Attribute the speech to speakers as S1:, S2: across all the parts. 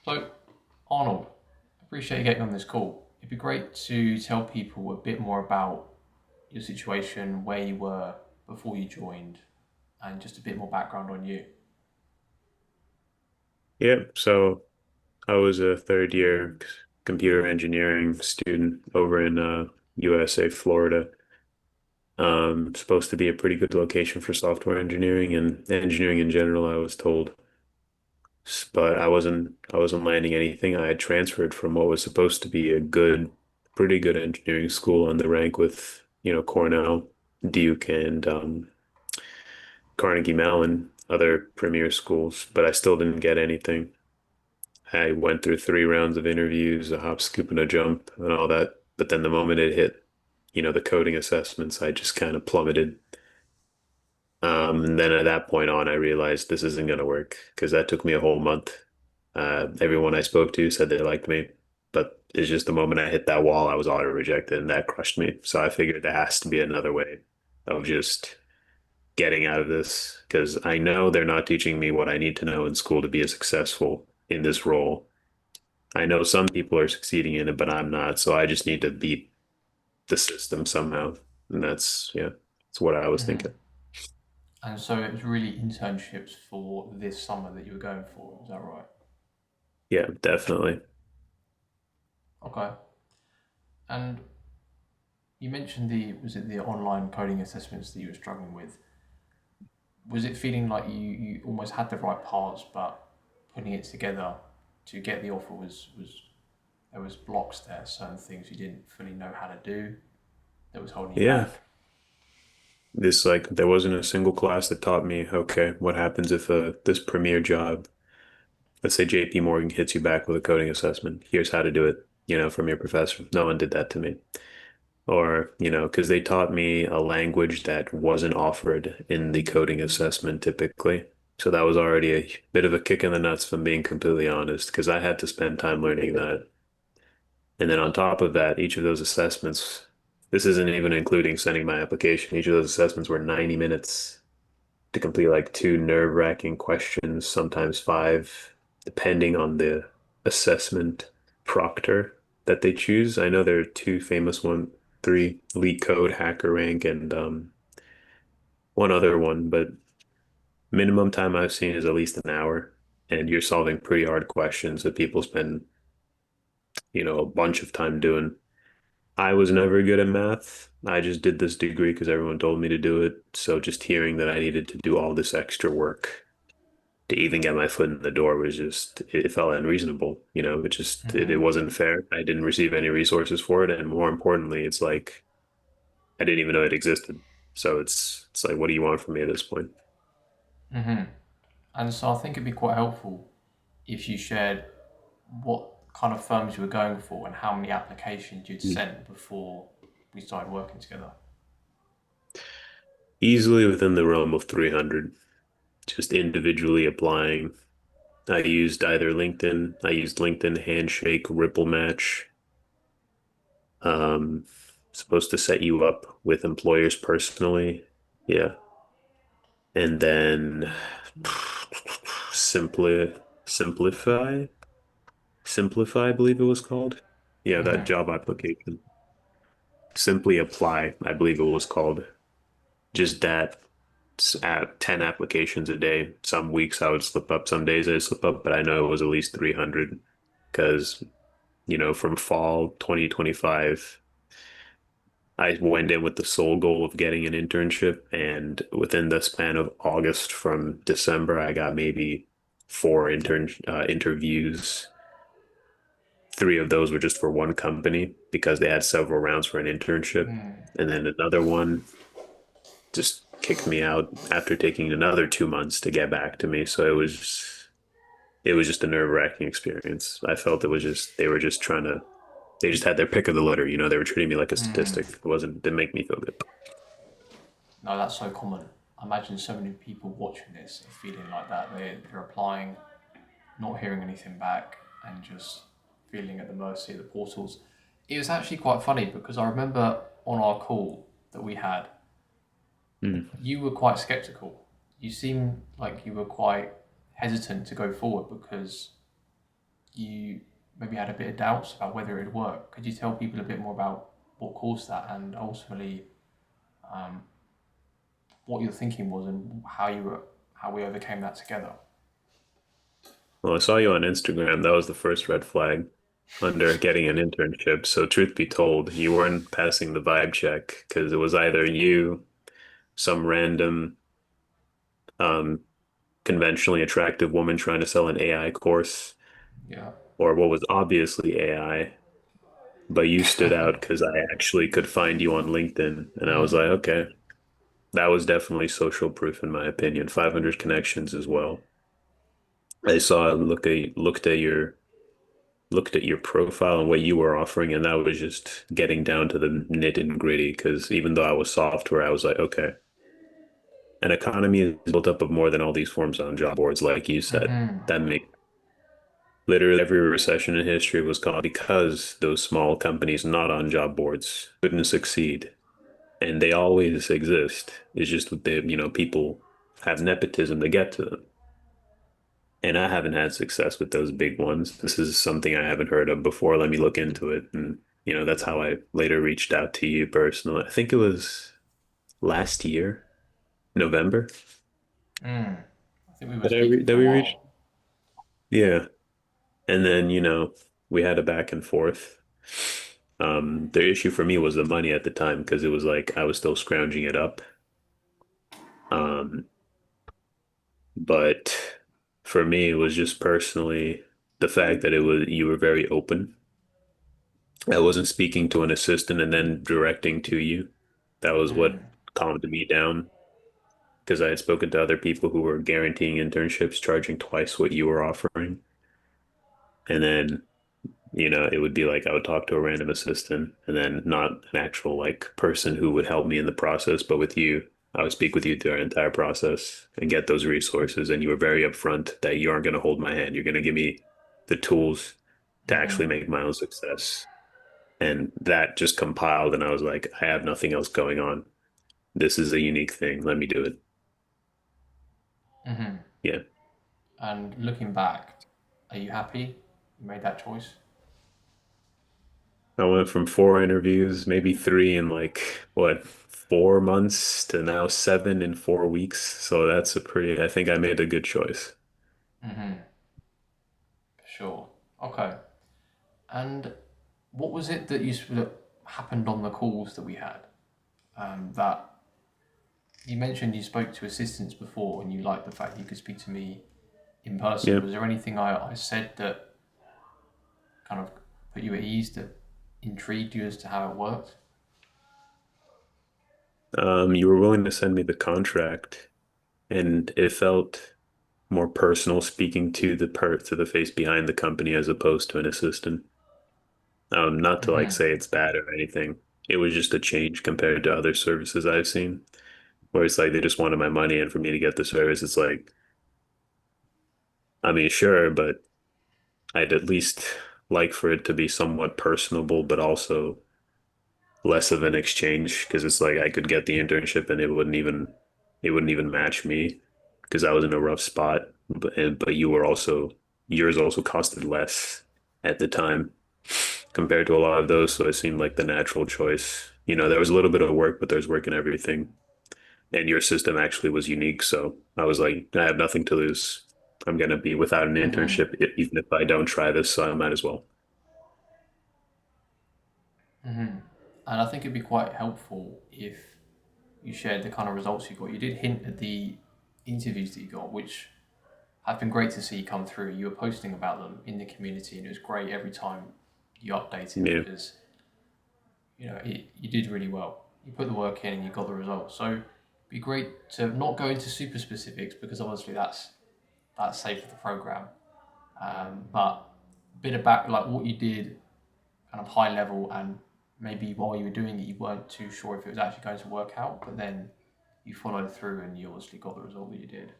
S1: So, Arnold, appreciate you getting on this call. It'd be great to tell people a bit more about your situation, where you were before you joined, and just a bit more background on you.
S2: Yeah, so I was a third year computer engineering student over in USA, Florida. Supposed to be a pretty good location for software engineering and engineering in general, I was told. But I wasn't landing anything. I had transferred from what was supposed to be a pretty good engineering school on the rank with, Cornell, Duke, and Carnegie Mellon, other premier schools, but I still didn't get anything. I went through 3 rounds of interviews, a hop, scoop, and a jump, and all that. But then the moment it hit, the coding assessments, I just kind of plummeted. And then at that point on, I realized this isn't going to work because that took me a whole month. Everyone I spoke to said they liked me, but it's just the moment I hit that wall, I was auto rejected, and that crushed me. So I figured there has to be another way of just getting out of this because I know they're not teaching me what I need to know in school to be a successful in this role. I know some people are succeeding in it, but I'm not. So I just need to beat the system somehow. And that's what I was
S1: hmm
S2: thinking.
S1: And so it was really internships for this summer that you were going for. Is that right?
S2: Yeah, definitely.
S1: Okay. And you mentioned the online coding assessments that you were struggling with? Was it feeling like you almost had the right parts, but putting it together to get the offer was there was blocks there, certain things you didn't fully know how to do that was holding you
S2: Yeah.
S1: back.
S2: This like there wasn't a single class that taught me, okay, what happens if this premier job, let's say JP Morgan hits you back with a coding assessment. Here's how to do it, from your professor. No one did that to me. Or, because they taught me a language that wasn't offered in the coding assessment typically. So that was already a bit of a kick in the nuts, if I'm being completely honest, because I had to spend time learning that. And then on top of that, each of those assessments, this isn't even including sending my application. Each of those assessments were 90 minutes to complete like two nerve-wracking questions, sometimes five, depending on the assessment proctor that they choose. I know there are two famous one, three, Leak Code, Hacker Rank, and one other one, but minimum time I've seen is at least an hour, and you're solving pretty hard questions that people spend, a bunch of time doing. I was never good at math. I just did this degree because everyone told me to do it. So just hearing that I needed to do all this extra work to even get my foot in the door was just, it felt unreasonable. It
S1: hmm
S2: wasn't fair. I didn't receive any resources for it. And more importantly, it's like, I didn't even know it existed. So it's like, what do you want from me at this point?
S1: hmm And so I think it'd be quite helpful if you shared what kind of firms you were going for and how many applications you'd
S2: Mm.
S1: sent before we started working together.
S2: Easily within the realm of 300, just individually applying. I used LinkedIn Handshake, Ripple Match, um, supposed to set you up with employers personally. Yeah. And then Simpli Simplify, Simplify, I believe it was called. Yeah, that
S1: hmm
S2: job application. Simply Apply, I believe it was called. Just that at 10 applications a day. Some weeks I would slip up, some days I'd slip up, but I know it was at least 300 because, from fall 2025, I went in with the sole goal of getting an internship, and within the span of August from December, I got maybe four interviews. Three of those were just for one company because they had several rounds for an internship, and then another one just kicked me out after taking another 2 months to get back to me. So it was just a nerve-wracking experience. I felt it was just they were just trying to they just had their pick of the litter. They were treating me like a statistic. Didn't make me feel good.
S1: No, that's so common. I imagine so many people watching this are feeling like that. They're applying, not hearing anything back, and just feeling at the mercy of the portals. It was actually quite funny because I remember on our call that we had,
S2: Mm.
S1: you were quite skeptical. You seemed like you were quite hesitant to go forward because you maybe had a bit of doubts about whether it would work. Could you tell people a bit more about what caused that and ultimately um, what your thinking was and how we overcame that together?
S2: Well, I saw you on Instagram. That was the first red flag under getting an internship. So, truth be told, you weren't passing the vibe check because it was either you, some random, um, conventionally attractive woman trying to sell an AI course,
S1: Yeah.
S2: or what was obviously AI, but you stood out because I actually could find you on LinkedIn. And I was
S1: Mm.
S2: like, okay, that was definitely social proof, in my opinion. 500 connections as well. I saw, looked at your profile and what you were offering, and that was just getting down to the nit and gritty. Because even though I was software, I was like, okay, an economy is built up of more than all these forms on job boards, like you said.
S1: Mm-hmm.
S2: That make literally every recession in history was caused because those small companies not on job boards couldn't succeed, and they always exist. It's just that people have nepotism to get to them. And I haven't had success with those big ones. This is something I haven't heard of before. Let me look into it. And, that's how I later reached out to you personally. I think it was last year, November,
S1: Mm. I think we were
S2: that
S1: speaking for
S2: that
S1: a
S2: we reached.
S1: while.
S2: Yeah. And then, we had a back and forth. The issue for me was the money at the time because it was like I was still scrounging it up. Um, but for me, it was just personally the fact that you were very open. I wasn't speaking to an assistant and then directing to you. That was
S1: Mm.
S2: what calmed me down because I had spoken to other people who were guaranteeing internships, charging twice what you were offering. And then, it would be like I would talk to a random assistant and then not an actual like person who would help me in the process, but with you, I would speak with you through our entire process and get those resources. And you were very upfront that you aren't going to hold my hand. You're going to give me the tools to
S1: Mm-hmm.
S2: actually make my own success. And that just compiled, and I was like, I have nothing else going on. This is a unique thing. Let me do it.
S1: Mm-hmm.
S2: Yeah.
S1: And looking back, are you happy you made that choice?
S2: I went from four interviews, maybe three in like, what, 4 months to now seven in 4 weeks. So I think I made a good choice.
S1: Mm-hmm. Sure. Okay. And what was it that happened on the calls that we had? That you mentioned you spoke to assistants before and you liked the fact you could speak to me in person.
S2: Yeah.
S1: Was there anything I said that kind of put you at ease, that intrigued you as to how it worked?
S2: You were willing to send me the contract, and it felt more personal speaking to to the face behind the company as opposed to an assistant. Not to like
S1: Mm-hmm.
S2: say it's bad or anything. It was just a change compared to other services I've seen, where it's like they just wanted my money, and for me to get the service, it's like, I mean, sure, but I'd at least like for it to be somewhat personable, but also less of an exchange because it's like I could get the internship and it wouldn't even match me because I was in a rough spot, but yours also costed less at the time compared to a lot of those, so it seemed like the natural choice. There was a little bit of work, but there's work in everything. And your system actually was unique, so I was like, I have nothing to lose. I'm gonna be without an
S1: Mm-hmm.
S2: internship, even if I don't try this, so I might as well.
S1: Mm-hmm. And I think it'd be quite helpful if you shared the kind of results you got. You did hint at the interviews that you got, which have been great to see come through. You were posting about them in the community, and it was great every time you update it
S2: Yeah.
S1: because you did really well. You put the work in and you got the results. So it'd be great to not go into super specifics because obviously that's safe for the program. But a bit about like what you did, kind of high level, and maybe while you were doing it, you weren't too sure if it was actually going to work out, but then you followed through and you obviously got the result that you did.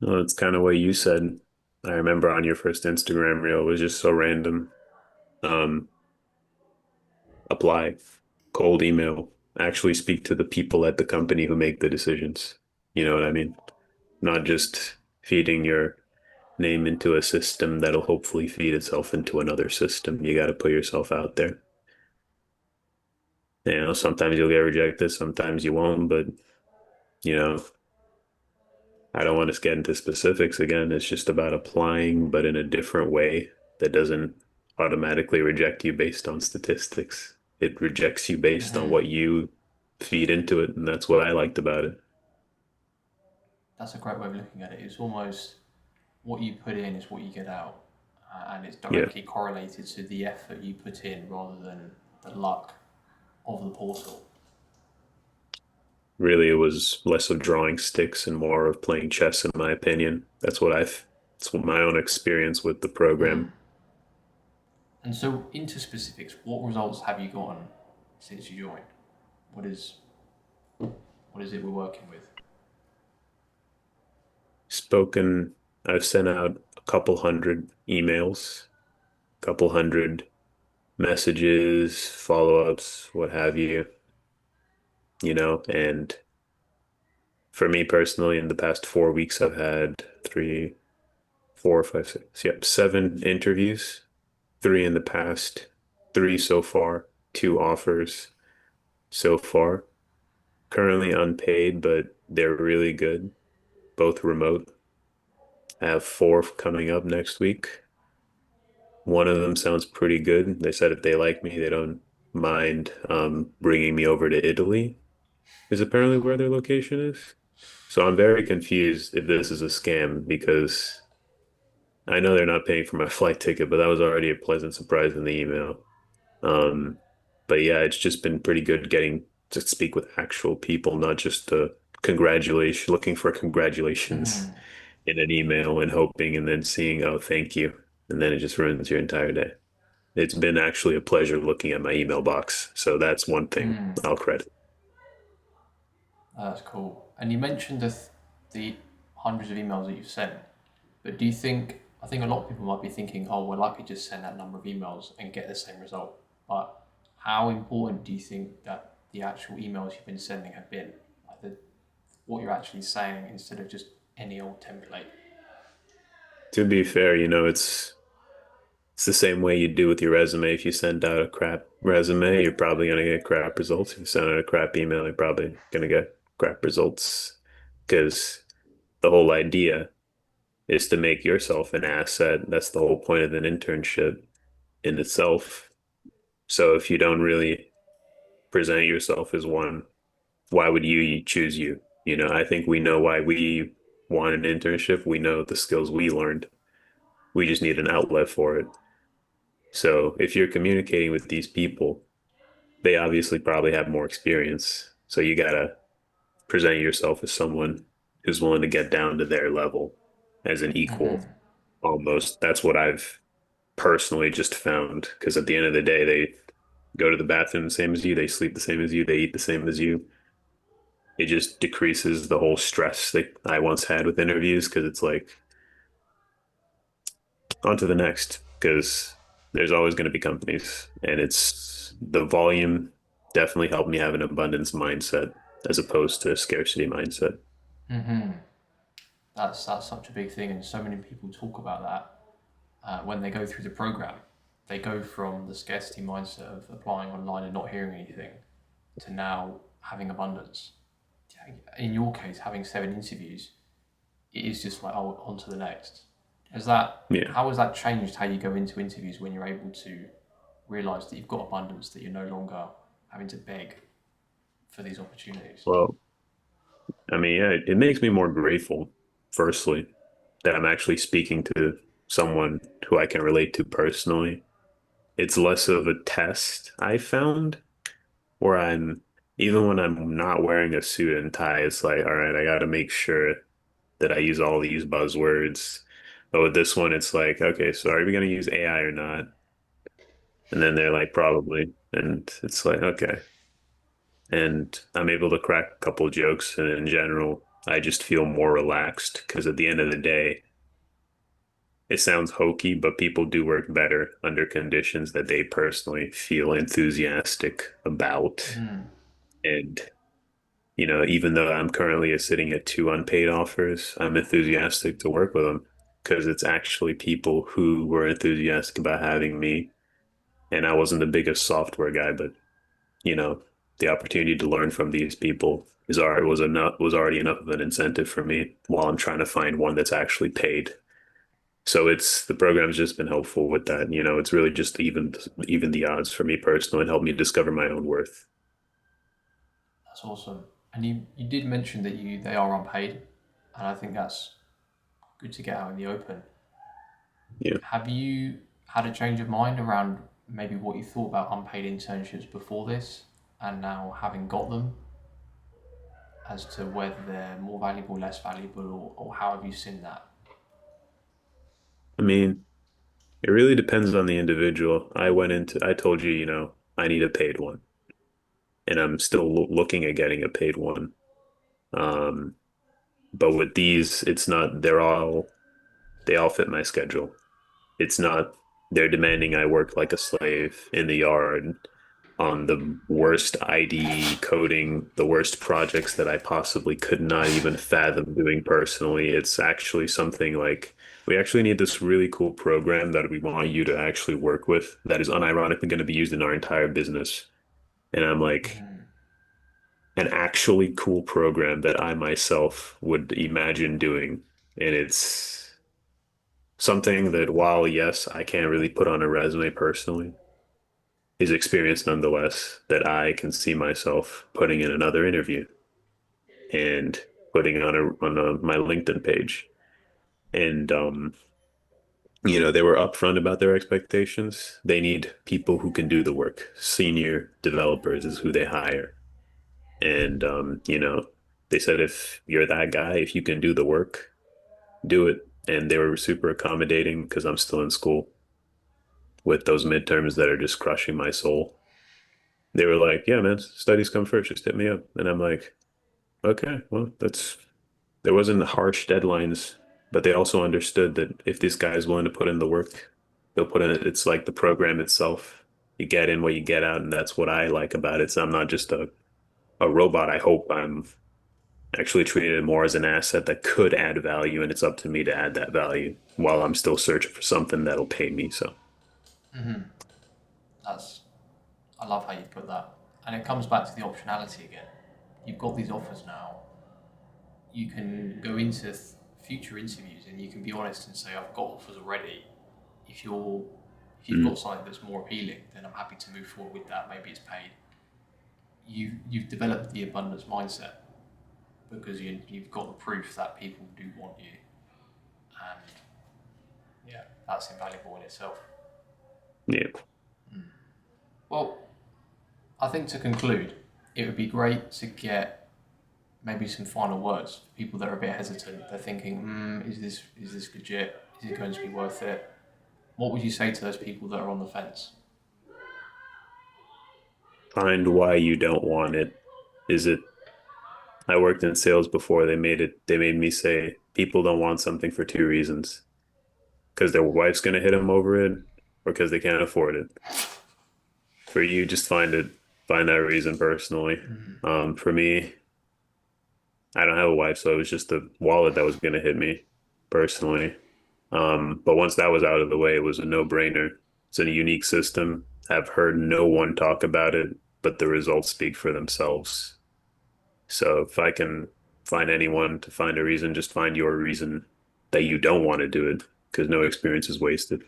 S2: Well, it's kind of what you said. I remember on your first Instagram reel, it was just so random. Um, Apply, cold email, actually speak to the people at the company who make the decisions. You know what I mean? Not just feeding your name into a system that'll hopefully feed itself into another system. You got to put yourself out there. Sometimes you'll get rejected, sometimes you won't, but you know, I don't want to get into specifics again. It's just about applying, but in a different way that doesn't automatically reject you based on statistics. It rejects you based on
S1: Hmm.
S2: what you feed into it, and that's what I liked about it.
S1: That's a great way of looking at it. It's almost what you put in is what you get out, and it's
S2: Yeah,
S1: directly correlated to the effort you put in rather than the luck of the portal.
S2: really, it was less of drawing sticks and more of playing chess, in my opinion. That's what my own experience with the program.
S1: And so, into specifics, what results have you gotten since you joined? What is what is it we're working with?
S2: Spoken, I've sent out a couple hundred emails, a couple hundred messages, follow-ups, what have and for me personally, in the past 4 weeks, I've had three, four, five, six, yep, 7 interviews, three in the past, three so far, 2 offers so far. Currently unpaid, but they're really good, both remote. I have 4 coming up next week. One of them sounds pretty good. They said if they like me, they don't mind bringing me over to Italy, is apparently where their location is. So I'm very confused if this is a scam because I know they're not paying for my flight ticket, but that was already a pleasant surprise in the email. Um, but yeah, it's just been pretty good getting to speak with actual people, not just looking for congratulations
S1: Mm-hmm.
S2: in an email and hoping and then seeing, oh, thank you. And then it just ruins your entire day. It's been actually a pleasure looking at my email box. So that's one thing
S1: Mm.
S2: I'll credit.
S1: That's cool. And you mentioned the hundreds of emails that you've sent, but do you think, I think a lot of people might be thinking, oh, well, I could just send that number of emails and get the same result. But how important do you think that the actual emails you've been sending have been? Like what you're actually saying instead of just any old template?
S2: To be fair, it's the same way you do with your resume. If you send out a crap resume, you're probably gonna get crap results. If you send out a crap email, you're probably gonna get crap results. Because the whole idea is to make yourself an asset. That's the whole point of an internship in itself. So if you don't really present yourself as one, why would you choose you? I think we know why we want an internship. We know the skills we learned. We just need an outlet for it. So if you're communicating with these people, they obviously probably have more experience. So you gotta present yourself as someone who's willing to get down to their level as an equal
S1: Mm-hmm.
S2: almost. That's what I've personally just found. Because at the end of the day, they go to the bathroom the same as you, they sleep the same as you, they eat the same as you. It just decreases the whole stress that I once had with interviews because it's like on to the next because there's always going to be companies and it's the volume definitely helped me have an abundance mindset as opposed to a scarcity mindset.
S1: Mm-hmm. That's such a big thing, and so many people talk about that when they go through the program. They go from the scarcity mindset of applying online and not hearing anything to now having abundance. In your case, having 7 interviews, it is just like, oh, on to the next.
S2: Yeah.
S1: How has that changed how you go into interviews when you're able to realize that you've got abundance, that you're no longer having to beg for these opportunities?
S2: Well, I mean, yeah, it makes me more grateful, firstly, that I'm actually speaking to someone who I can relate to personally. It's less of a test, I found, where even when I'm not wearing a suit and tie, it's like, all right, I got to make sure that I use all these buzzwords. But with this one, it's like, okay, so are we going to use AI or not? And then they're like, probably. And it's like, okay. And I'm able to crack a couple jokes. And in general, I just feel more relaxed because at the end of the day, it sounds hokey, but people do work better under conditions that they personally feel enthusiastic about.
S1: Mm-hmm.
S2: And even though I'm currently sitting at 2 unpaid offers, I'm enthusiastic to work with them because it's actually people who were enthusiastic about having me. And I wasn't the biggest software guy, but you know, the opportunity to learn from these people was already enough of an incentive for me while I'm trying to find one that's actually paid. So it's the program's just been helpful with that. It's really just even the odds for me personally and helped me discover my own worth.
S1: That's awesome. And you did mention that they are unpaid, and I think that's good to get out in the open.
S2: Yeah.
S1: Have you had a change of mind around maybe what you thought about unpaid internships before this, and now having got them, as to whether they're more valuable, less valuable, or how have you seen that?
S2: I mean, it really depends on the individual. I told you, I need a paid one, and I'm still looking at getting a paid one. Um, but with these, it's not, they all fit my schedule. It's not, they're demanding I work like a slave in the yard on the worst ID coding, the worst projects that I possibly could not even fathom doing personally. It's actually something like we actually need this really cool program that we want you to actually work with that is unironically going to be used in our entire business. And I'm like, an actually cool program that I myself would imagine doing. And it's something that while yes, I can't really put on a resume personally, is experience nonetheless that I can see myself putting in another interview and putting on my LinkedIn page. And they were upfront about their expectations. They need people who can do the work. Senior developers is who they hire. And they said if you're that guy, if you can do the work, do it. And they were super accommodating because I'm still in school with those midterms that are just crushing my soul. They were like, "Yeah, man, studies come first. Just hit me up." And I'm like, "Okay, well, there wasn't harsh deadlines, but they also understood that if this guy is willing to put in the work, they'll put in it. It's like the program itself. You get in what you get out, and that's what I like about it. So I'm not just a robot. I hope I'm actually treating it more as an asset that could add value, and it's up to me to add that value while I'm still searching for something that'll pay me. So,
S1: That's I love how you put that, and it comes back to the optionality again. You've got these offers now. You can go into future interviews and you can be honest and say, "I've got offers already. If you're if you've got
S2: mm,
S1: something that's more appealing, then I'm happy to move forward with that. Maybe it's paid." You've developed the abundance mindset because you've got the proof that people do want you, and yeah, that's invaluable in itself.
S2: yeah,
S1: Well, I think to conclude, it would be great to get maybe some final words for people that are a bit hesitant. They're thinking, is this legit? Is it going to be worth it? What would you say to those people that are on the fence?
S2: find why you don't want it. Is it I worked in sales before. They made me say people don't want something for two reasons. Because their wife's going to hit them over it or because they can't afford it. For you, just find that reason personally. For me, I don't have a wife, so it was just the wallet that was going to hit me personally. But once that was out of the way, it was a no-brainer. It's a unique system. I've heard no one talk about it, but the results speak for themselves. So if I can find anyone to find a reason, just find your reason that you don't want to do it because no experience is wasted.